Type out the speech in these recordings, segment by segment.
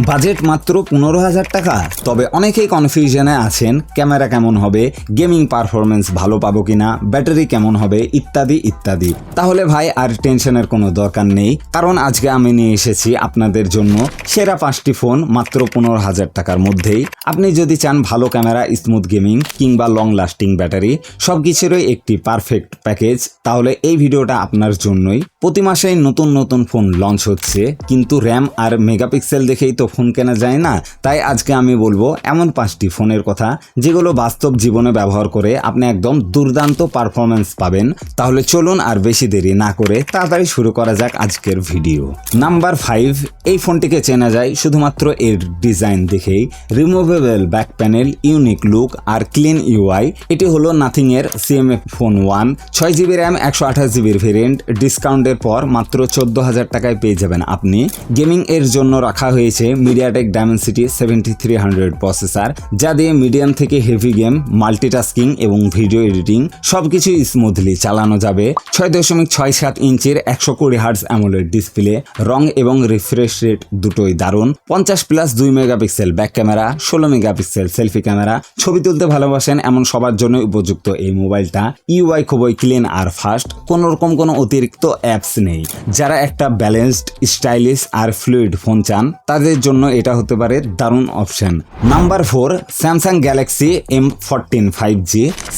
Budget মাত্র 15,000 টাকা। তবে অনেকেই কনফিউশনে আছেন ক্যামেরা কেমন হবে, গেমিং পারফরমেন্স ভালো পাবো কিনা, ব্যাটারি কেমন হবে ইত্যাদি ইত্যাদি। তাহলে ভাই আর টেনশনের কোনো দরকার নেই, কারণ আজকে আমি নিয়ে এসেছি আপনাদের জন্য সেরা 5টি ফোন মাত্র 15,000 টাকার মধ্যেই। আপনি যদি চান ভালো ক্যামেরা, স্মুথ গেমিং কিংবা লং লাস্টিং ব্যাটারি সবকিছুরই একটি পারফেক্ট প্যাকেজ, তাহলে এই ভিডিওটা আপনার জন্যই। প্রতি মাসেই নতুন নতুন ফোন লঞ্চ হচ্ছে, কিন্তু র্যাম আর মেগাপিক্সেল দেখেই তো ফোন কেনা যায় না। তাই আজকে আমি বলবো এমন 5টি ফোনের কথা যেগুলো বাস্তব জীবনে ব্যবহার করে আপনি একদম দুর্দান্ত পারফরমেন্স পাবেন। তাহলে চলুন আর বেশি দেরি না করে তাড়াতাড়ি শুরু করা যাক আজকের ভিডিও। নাম্বার 5, এই ফোনটিকে চেনা যায় শুধুমাত্র এর ডিজাইন দেখেই। Removable back panel, unique look আর ক্লিন ইউআই। এটি হলো নাথিং এর CMF phone 1। 6GB RAM, 128GB variant. ডিসকাউন্টের পর মাত্র 14,000 টাকায় পেয়ে যাবেন আপনি। গেমিং এর জন্য রাখা হয়েছে মিডিয়াটেক ডায়মেনসিটি 7300 প্রসেসর, যা দিয়ে মিডিয়াম থেকে হেভি গেম, মাল্টিটাস্কিং এবং ভিডিও এডিটিং সবকিছু স্মুথলি চালানো যাবে। 6.67 ইঞ্চির 120Hz অ্যামোলেড ডিসপ্লে, রং এবং রিফ্রেশ রেট দুটোই দারুণ। 50+2 megapixel back camera, 16 megapixel selfie camera. ছবি তুলতে ভালোবাসেন এমন সবার জন্য উপযুক্ত এই মোবাইলটা। ইউআই খুবই ক্লিন আর ফাস্ট, কোনোরকম কোনো অতিরিক্ত অ্যাপস নেই। যারা একটা ব্যালেন্সড, স্টাইলিশ আর ফ্লুইড ফোন চান তাদের জন্য এটা হতে পারে দারুণ option. Number 4, Samsung Galaxy M14 5G।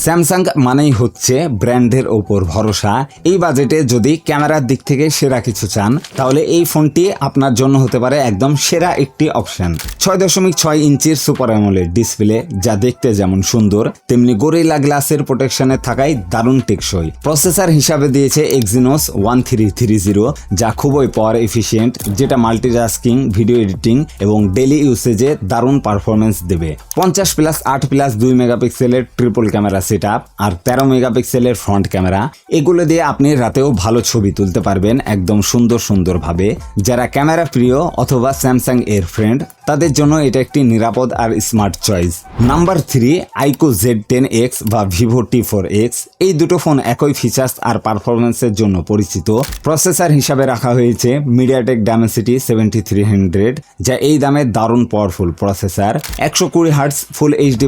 Samsung মানেই হচ্ছে ব্র্যান্ডের ওপর ভরসা। এই বাজেটে যদি ক্যামেরার দিক থেকে সেরা কিছু চান তাহলে এই ফোনটি আপনার জন্য হতে পারে একদম সেরা একটি অপশন। 6.6 ইঞ্চির সুপার অ্যামোলেড ডিসপ্লে, যা দেখতে যেমন সুন্দর তেমনি গরিলা গ্লাসের প্রোটেকশনে থাকায় দারুণ টেকসই। প্রসেসর হিসাবে দিয়েছে Exynos 1330, যা খুবই পাওয়ার এফিশিয়েন্ট, যেটা মাল্টিটাস্কিং, ভিডিও এডিটিং এবং ডেইলি ইউসেজে দারুণ পারফরমেন্স দেবে। 50+8+2 মেগাপিক্সেলের ট্রিপল ক্যামেরা সেটআপ আর 13 মেগাপিক্সেলের ফ্রন্ট ক্যামেরা। এগুলো দিয়ে আপনি রাতেও ভালো ছবি তুলতে পারবেন একদম সুন্দর ভাবে। যারা ক্যামেরা প্রিয় অথবা স্যামসাং এর ফ্রেন্ড তাদের জন্য এটা একটি নিরাপদ আর স্মার্ট চয়েস। নাম্বার 3, আইকো Z10X বা ভিভো T4X। এই দুটো ফোন একই ফিচার্স আর পারফরমেন্সের জন্য পরিচিত। প্রসেসর হিসাবে রাখা হয়েছে মিডিয়াটেক ডায়মেনসিটি 7300, যা এই দামে দারুণ পাওয়ারফুল প্রসেসর। 120Hz ফুল HD+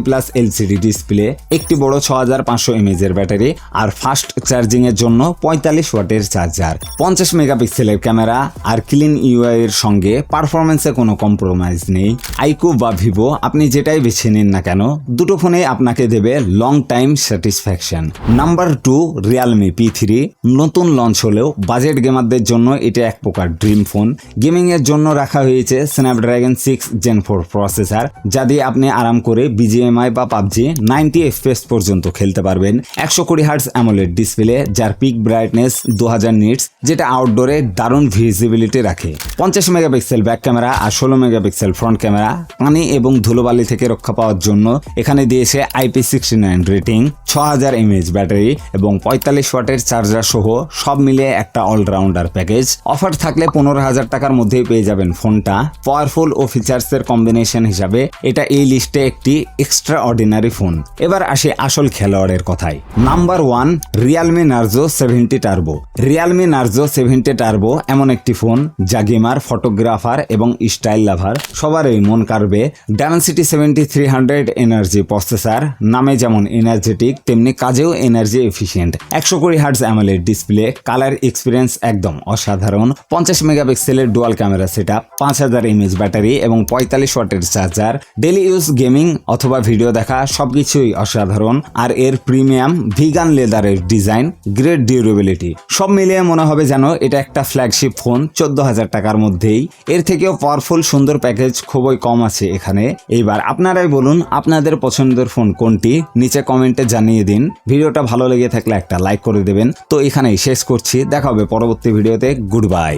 LCD ডিসপ্লে, একটি বড় 6500 mAh এর ব্যাটারি আর ফাস্ট চার্জিং এর জন্য 45 ওয়াটের চার্জার। 50 মেগাপিক্সেলের ক্যামেরা আর ক্লিন ইউআই এর সঙ্গে পারফরমেন্সে কোনো কম্প্রোমাইজ নেই। আইকো বা ভিভো আপনি যেটাই বেছে নিন না কেন, দুটো ফোনে আপনাকে দেবে long time satisfaction. Number 2, Realme P3। নতুন লঞ্চ হলেও বাজেট গেমারদের জন্য এটা এক প্রকার ড্রিম ফোন। গেমিং এর জন্য রাখা হয়েছে স্ন্যাপড্রাগন 6 Gen 4 প্রসেসর, যা দিয়ে আপনি আরাম করে BGMI বা PUBG 90 FPS পর্যন্ত খেলতে পারবেন। 120Hz অ্যামোলেড ডিসপ্লে, যার পিক ব্রাইটনেস 2000 নিটস, যেটা আউটডোরে দারুণ ভিজিবিলিটি রাখে। 50 মেগাপিক্সেল ব্যাক ক্যামেরা আর 16 মেগাপিক্সেল ফ্রন্ট ক্যামেরা। পানি এবং ধুলোবালি থেকে রক্ষা পাওয়ার জন্য এখানে দিয়েছে IP69 রেটিং। 6000 mAh ব্যাটারি এবং 45 ওয়াটের চার্জার সহ সব মিলিয়ে একটা অলরাউন্ডার প্যাকেজ। অফার থাকলে 15,000 টাকার মধ্যেই পেয়ে যাবেন ফোনটা। পাওয়ারফুল ও ফিচার্সের কম্বিনেশন হিসাবে এটা এই লিস্টে একটি এক্সট্রা অর্ডিনারি ফোন। এবার আসে আসল খেলোয়াড়ের কথায়। Number 1, Realme Narzo 70 turbo. Realme Narzo 70 turbo এমন একটি ফোন যা গেমার, ফটোগ্রাফার এবং স্টাইল লাভার সবারই মন কাড়বে। ডায়মেনসিটি 7300 এনার্জি প্রসেসর, নামে যেমন এনার্জেটিক তেমনি কাজেও energy efficient. 120Hz AMOLED display, colour experience একদম অসাধারণ। 50 মেগাপিক্সেলের dual camera setup, 5000 mAh battery এবং 45 ওয়াটের চার্জার। ডেইলি ইউজ, গেমিং অথবা ভিডিও দেখা সবকিছুই অসাধারণ। আর এর প্রিমিয়াম ভিগান লেদারের ডিজাইন, গ্রেট ডিউরেবিলিটি, সব মিলিয়ে মনে হবে যেন এটা একটা ফ্ল্যাগশিপ ফোন 14,000 টাকার মধ্যেই। এর থেকেও পাওয়ারফুল সুন্দর প্যাকেজ খুবই কম আছে এখানে। এইবার আপনারাই বলুন আপনাদের পছন্দের ফোন কোনটি, নিচে কমেন্টে জানিয়ে দিন। ভিডিওটা ভালো লেগে থাকলে একটা লাইক করে দেবেন। তো এখানেই শেষ করছি, দেখা হবে পরবর্তী ভিডিওতে। Good bye.